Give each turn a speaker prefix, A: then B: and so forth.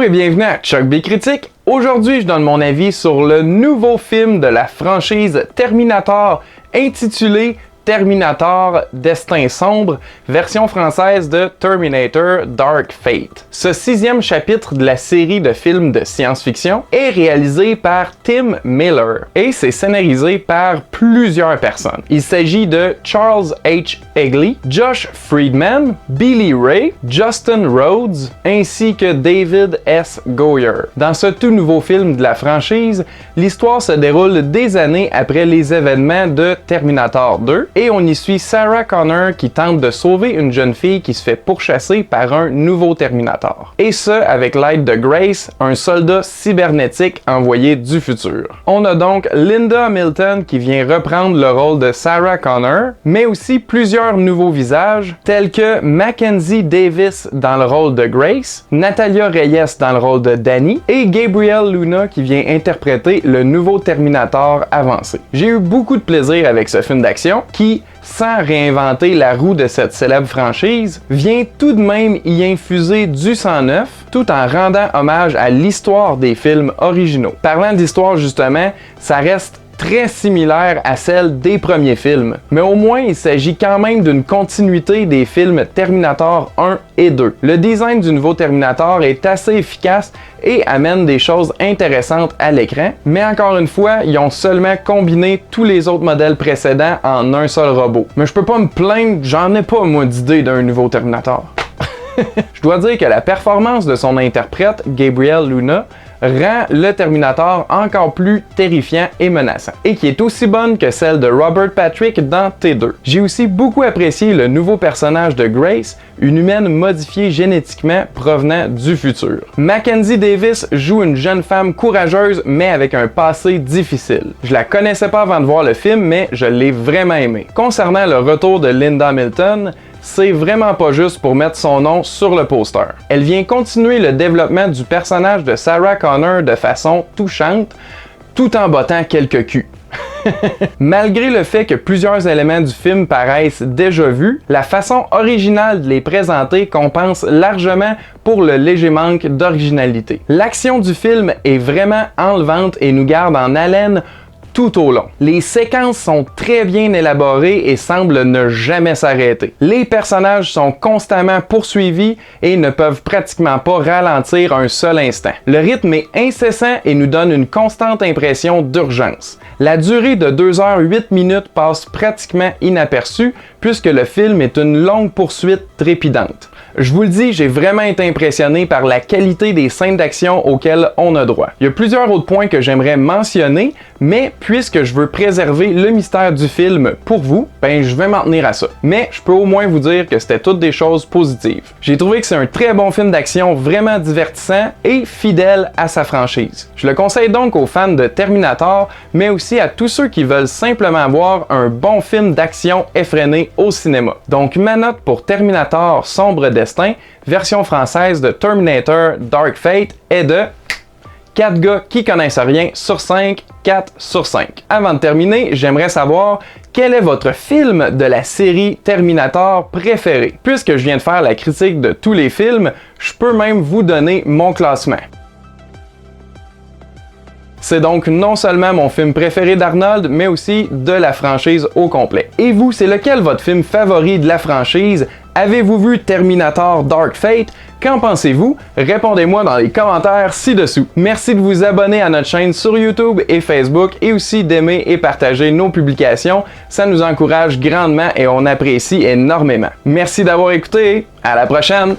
A: et bienvenue à Chuck B Critique. Aujourd'hui, je donne mon avis sur le nouveau film de la franchise Terminator intitulé Terminator Destin sombre, version française de Terminator Dark Fate. Ce 6e chapitre de la série de films de science-fiction est réalisé par Tim Miller et c'est scénarisé par plusieurs personnes. Il s'agit de Charles H. Egley, Josh Friedman, Billy Ray, Justin Rhodes ainsi que David S. Goyer. Dans ce tout nouveau film de la franchise, l'histoire se déroule des années après les événements de Terminator 2 et on y suit Sarah Connor qui tente de sauver une jeune fille qui se fait pourchasser par un nouveau Terminator. Et ce, avec l'aide de Grace, un soldat cybernétique envoyé du futur. On a donc Linda Hamilton qui vient reprendre le rôle de Sarah Connor, mais aussi plusieurs nouveaux visages, tels que Mackenzie Davis dans le rôle de Grace, Natalia Reyes dans le rôle de Danny, et Gabriel Luna qui vient interpréter le nouveau Terminator avancé. J'ai eu beaucoup de plaisir avec ce film d'action qui, sans réinventer la roue de cette célèbre franchise, vient tout de même y infuser du sang neuf, tout en rendant hommage à l'histoire des films originaux. Parlant d'histoire justement, ça reste très similaire à celle des premiers films, mais au moins il s'agit quand même d'une continuité des films Terminator 1 et 2. Le design du nouveau Terminator est assez efficace et amène des choses intéressantes à l'écran, mais encore une fois, ils ont seulement combiné tous les autres modèles précédents en un seul robot. Mais je peux pas me plaindre, j'en ai pas moi d'idée d'un nouveau Terminator. Je dois dire que la performance de son interprète, Gabriel Luna, rend le Terminator encore plus terrifiant et menaçant, et qui est aussi bonne que celle de Robert Patrick dans T2. J'ai aussi beaucoup apprécié le nouveau personnage de Grace, une humaine modifiée génétiquement provenant du futur. Mackenzie Davis joue une jeune femme courageuse mais avec un passé difficile. Je la connaissais pas avant de voir le film, mais je l'ai vraiment aimé. Concernant le retour de Linda Hamilton, c'est vraiment pas juste pour mettre son nom sur le poster. Elle vient continuer le développement du personnage de Sarah Connor de façon touchante, tout en bottant quelques culs. Malgré le fait que plusieurs éléments du film paraissent déjà vus, la façon originale de les présenter compense largement pour le léger manque d'originalité. L'action du film est vraiment enlevante et nous garde en haleine tout au long. Les séquences sont très bien élaborées et semblent ne jamais s'arrêter. Les personnages sont constamment poursuivis et ne peuvent pratiquement pas ralentir un seul instant. Le rythme est incessant et nous donne une constante impression d'urgence. La durée de 2h08 passe pratiquement inaperçue puisque le film est une longue poursuite trépidante. Je vous le dis, j'ai vraiment été impressionné par la qualité des scènes d'action auxquelles on a droit. Il y a plusieurs autres points que j'aimerais mentionner, mais puisque je veux préserver le mystère du film pour vous, ben je vais m'en tenir à ça. Mais je peux au moins vous dire que c'était toutes des choses positives. J'ai trouvé que c'est un très bon film d'action vraiment divertissant et fidèle à sa franchise. Je le conseille donc aux fans de Terminator, mais aussi à tous ceux qui veulent simplement voir un bon film d'action effréné au cinéma. Donc ma note pour Terminator Sombre Destin, version française de Terminator Dark Fate, est de 4 gars qui connaissent rien sur 5, 4 sur 5. Avant de terminer, j'aimerais savoir quel est votre film de la série Terminator préféré. Puisque je viens de faire la critique de tous les films, je peux même vous donner mon classement. C'est donc non seulement mon film préféré d'Arnold, mais aussi de la franchise au complet. Et vous, c'est lequel votre film favori de la franchise? Avez-vous vu Terminator Dark Fate? Qu'en pensez-vous? Répondez-moi dans les commentaires ci-dessous. Merci de vous abonner à notre chaîne sur YouTube et Facebook et aussi d'aimer et partager nos publications. Ça nous encourage grandement et on apprécie énormément. Merci d'avoir écouté. À la prochaine!